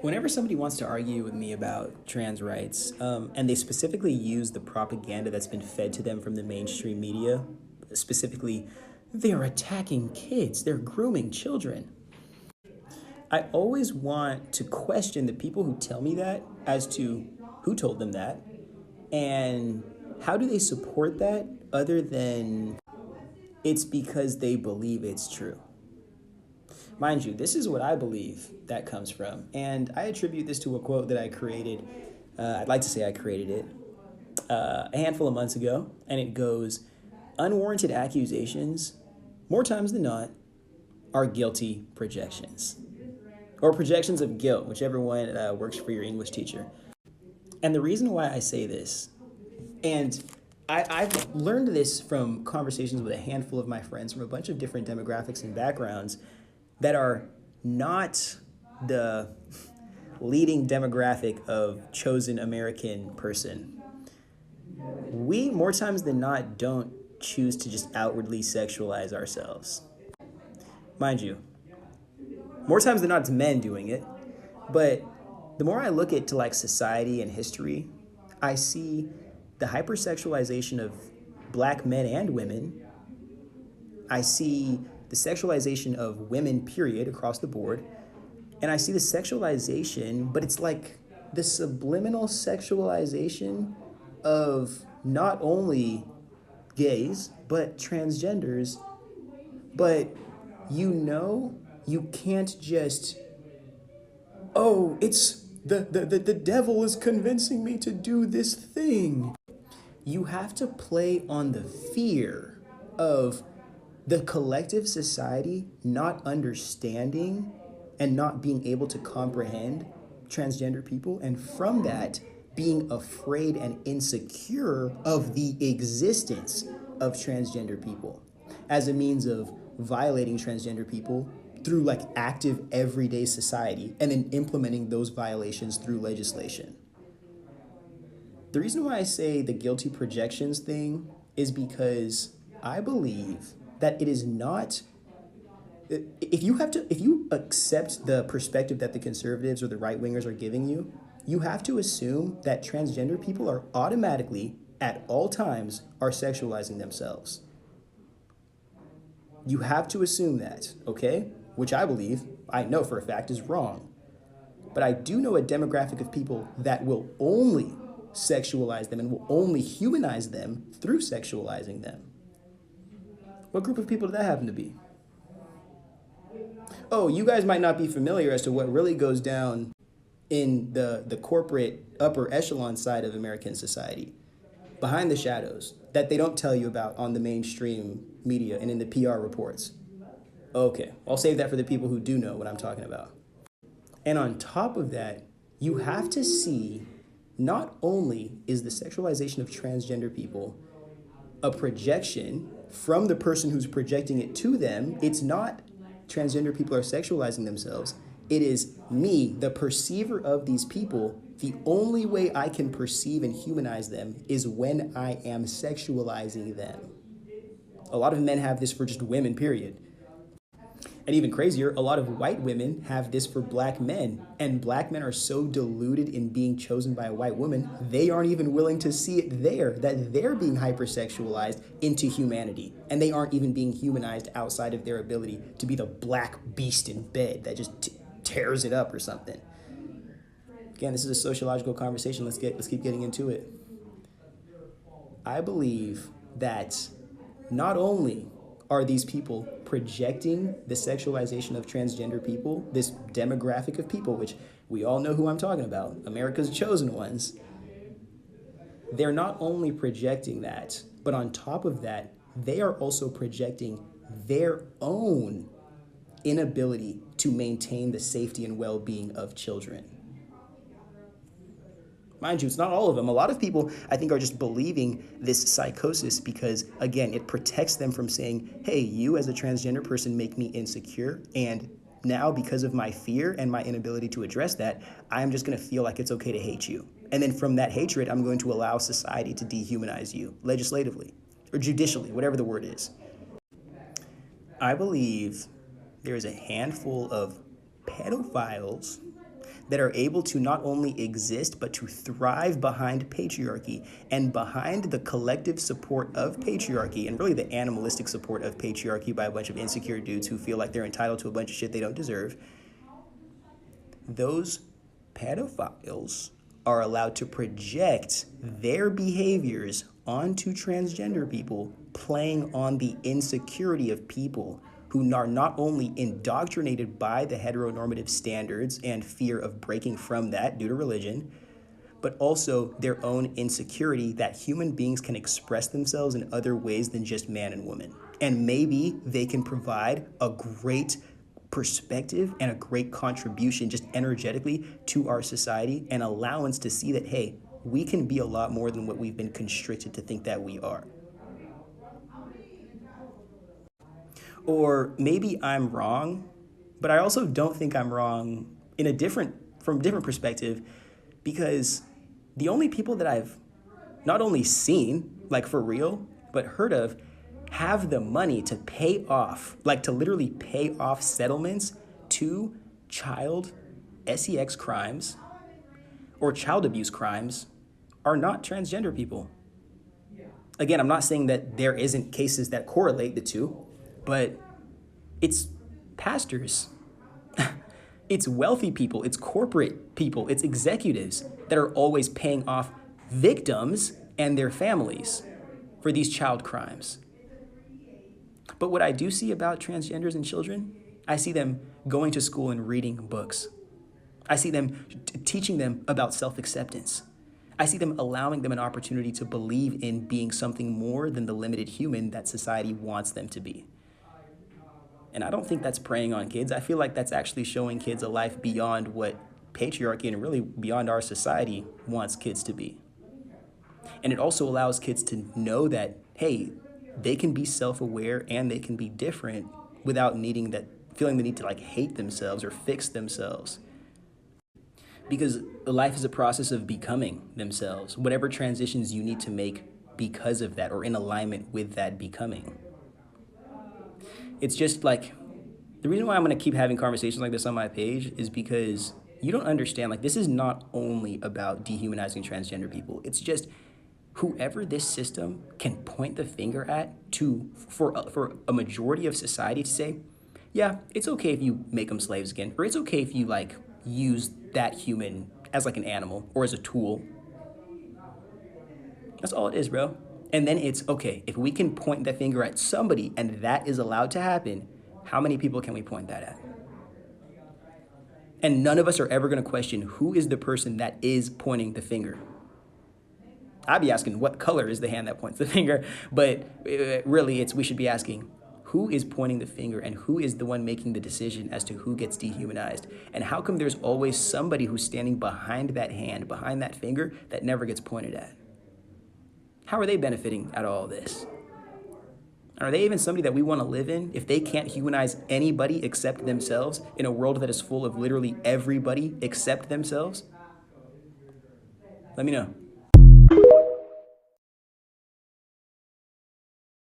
Whenever somebody wants to argue with me about trans rights, and they specifically use the propaganda that's been fed to them from the mainstream media, specifically, they're attacking kids, they're grooming children. I always want to question the people who tell me that as to who told them that and how do they support that other than it's because they believe it's true. Mind you, this is what I believe that comes from. And I attribute this to a quote that I created. I'd like to say I created it a handful of months ago. And it goes, unwarranted accusations, more times than not, are guilty projections. Or projections of guilt, whichever one works for your English teacher. And the reason why I say this, and I've learned this from conversations with a handful of my friends from a bunch of different demographics and backgrounds that are not the leading demographic of chosen American person. We, more times than not, don't choose to just outwardly sexualize ourselves. Mind you, more times than not, it's men doing it. But the more I look at to like society and history, I see the hypersexualization of black men and women. I see the sexualization of women, period, across the board. And I see the sexualization, but it's like the subliminal sexualization of not only gays, but transgenders. But you can't just, oh, it's the devil is convincing me to do this thing. You have to play on the fear of the collective society not understanding and not being able to comprehend transgender people, and from that, being afraid and insecure of the existence of transgender people as a means of violating transgender people through like active everyday society and then implementing those violations through legislation. The reason why I say the guilty projections thing is because I believe that it is not, if you accept the perspective that the conservatives or the right wingers are giving you, you have to assume that transgender people are automatically at all times are sexualizing themselves. You have to assume that, okay? Which I believe, I know for a fact is wrong. But I do know a demographic of people that will only sexualize them and will only humanize them through sexualizing them. What group of people did that happen to be? Oh, you guys might not be familiar as to what really goes down in the corporate upper echelon side of American society, behind the shadows, that they don't tell you about on the mainstream media and in the PR reports. Okay, I'll save that for the people who do know what I'm talking about. And on top of that, you have to see not only is the sexualization of transgender people a projection from the person who's projecting it to them, it's not transgender people are sexualizing themselves. It is me, the perceiver of these people. The only way I can perceive and humanize them is when I am sexualizing them. A lot of men have this for just women, period. And even crazier, a lot of white women have this for black men. And black men are so deluded in being chosen by a white woman, they aren't even willing to see it there, that they're being hypersexualized into humanity. And they aren't even being humanized outside of their ability to be the black beast in bed that just tears it up or something. Again, this is a sociological conversation. Let's keep getting into it. I believe that not only are these people projecting the sexualization of transgender people, this demographic of people, which we all know who I'm talking about, America's chosen ones, they're not only projecting that, but on top of that, they are also projecting their own inability to maintain the safety and well-being of children. Mind you, it's not all of them. A lot of people, I think, are just believing this psychosis because, again, it protects them from saying, hey, you as a transgender person make me insecure, and now because of my fear and my inability to address that, I'm just going to feel like it's okay to hate you. And then from that hatred, I'm going to allow society to dehumanize you legislatively or judicially, whatever the word is. I believe there is a handful of pedophiles that are able to not only exist, but to thrive behind patriarchy and behind the collective support of patriarchy and really the animalistic support of patriarchy by a bunch of insecure dudes who feel like they're entitled to a bunch of shit they don't deserve. Those pedophiles are allowed to project their behaviors onto transgender people, playing on the insecurity of people who are not only indoctrinated by the heteronormative standards and fear of breaking from that due to religion, but also their own insecurity that human beings can express themselves in other ways than just man and woman. And maybe they can provide a great perspective and a great contribution just energetically to our society and allowance to see that, hey, we can be a lot more than what we've been constricted to think that we are. Or maybe I'm wrong, but I also don't think I'm wrong from a different perspective, because the only people that I've not only seen, like for real, but heard of, have the money to pay off, like to literally pay off settlements to child sex crimes or child abuse crimes are not transgender people. Again, I'm not saying that there isn't cases that correlate the two, but it's pastors, it's wealthy people, it's corporate people, it's executives that are always paying off victims and their families for these child crimes. But what I do see about transgenders and children, I see them going to school and reading books. I see them teaching them about self-acceptance. I see them allowing them an opportunity to believe in being something more than the limited human that society wants them to be. And I don't think that's preying on kids. I feel like that's actually showing kids a life beyond what patriarchy and really beyond our society wants kids to be. And it also allows kids to know that, hey, they can be self-aware and they can be different without feeling the need to like hate themselves or fix themselves. Because life is a process of becoming themselves, whatever transitions you need to make because of that or in alignment with that becoming. It's just like, the reason why I'm going to keep having conversations like this on my page is because you don't understand, like, this is not only about dehumanizing transgender people. It's just whoever this system can point the finger at for a majority of society to say, yeah, it's okay if you make them slaves again, or it's okay if you like use that human as like an animal or as a tool. That's all it is, bro. And then it's okay, if we can point that finger at somebody and that is allowed to happen, how many people can we point that at? And none of us are ever going to question who is the person that is pointing the finger. I'd be asking what color is the hand that points the finger, but really we should be asking who is pointing the finger and who is the one making the decision as to who gets dehumanized? And how come there's always somebody who's standing behind that hand, behind that finger that never gets pointed at? How are they benefiting out of all this? Are they even somebody that we want to live in if they can't humanize anybody except themselves in a world that is full of literally everybody except themselves? Let me know.